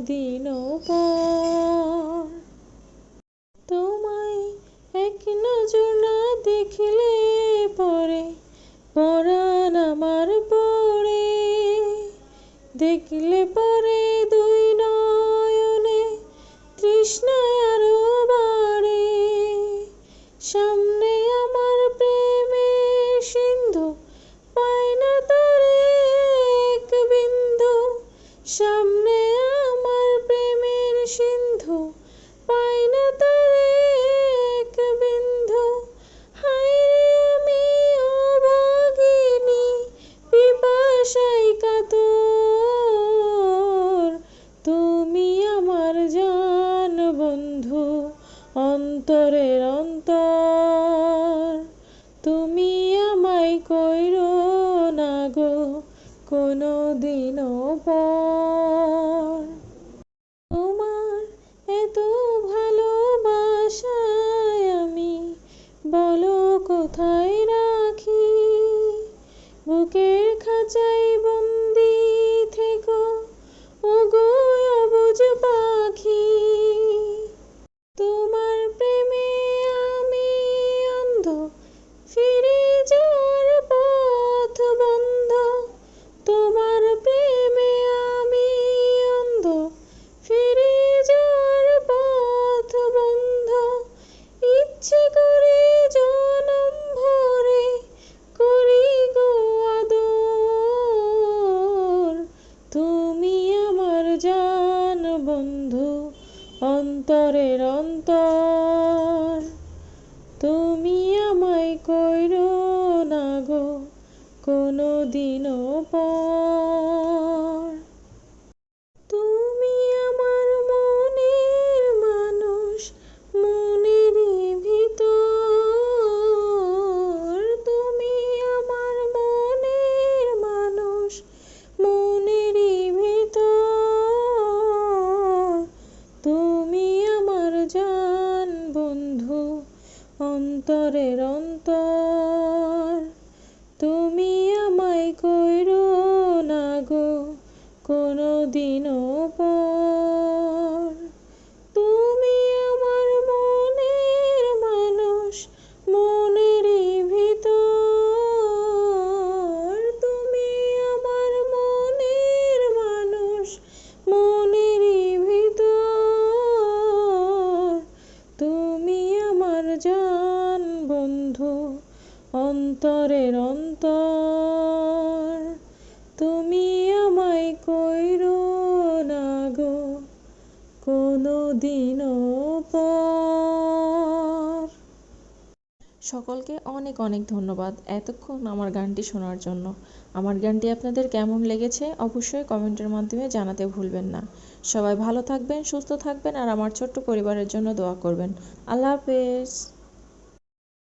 দিনও পর। তোমায় এক নজর না দেখলে পরে পরাণ আমার পড়ে, দেখলে পরে দুই নয়নে তৃষ্ণায় আরো বাড়ে। সামনে আমার প্রেমের সিন্ধু, পায় না তরে এক বিন্দু। সামনে আমার প্রেমের সিন্ধু, পায় না তরে এক বিন্দু। হায়রে আমি অভাগিনী, পিপাসায় কাতর। তুমি আমার জান বন্ধু, অন্তরের অন্তর। তুমি আমায় কইরো না গো কোনো দিনও পর। তোমার এত ভালোবাসায় আমি বলো কোথায় রাখি। বুকের খাঁচায় বন্দি থেকো ওগো অবুঝ পাখি। তোমার প্রেমে আমি অন্ধ, ফিরে যাওয়ার পথ বন্ধ। তোমার প্রেমে আমি অন্ধ, ফিরে যাওয়ার পথ বন্ধ। ইচ্ছে করে জনম ভরে করি গো আদর। তুমি আমার জান বন্ধু, অন্তরের অন্তর। তুমি আমায় কইরো না গো কোনো দিনও পর। তুমি আমার মনের মানুষ, মনেরই ভিতর। তুমি আমার মনের মানুষ, মনেরই ভিতর। তুমি আমার জান বন্ধু, অন্তরের অন্তর। তুমি আমায় কইরো না গো কোনো দিনও পর। তুমি আমার মনের মানুষ, মনেরই ভিতর। তুমি আমার মনের মানুষ, মনেরই ভিতর। তুমি আমার জান বন্ধু, অন্তরের অন্তর। তুমি আমায় কইরো না গো কোনো দিনও পর। সকলকে অনেক অনেক ধন্যবাদ এতক্ষণ আমার গানটি শোনার জন্য। আমার গানটি আপনাদের কেমন লেগেছে অবশ্যই কমেন্টের মাধ্যমে জানাতে ভুলবেন না। সবাই ভালো থাকবেন, সুস্থ থাকবেন আর আমার ছোট্ট পরিবারের জন্য দোয়া করবেন। আল্লাহ হাফেজ।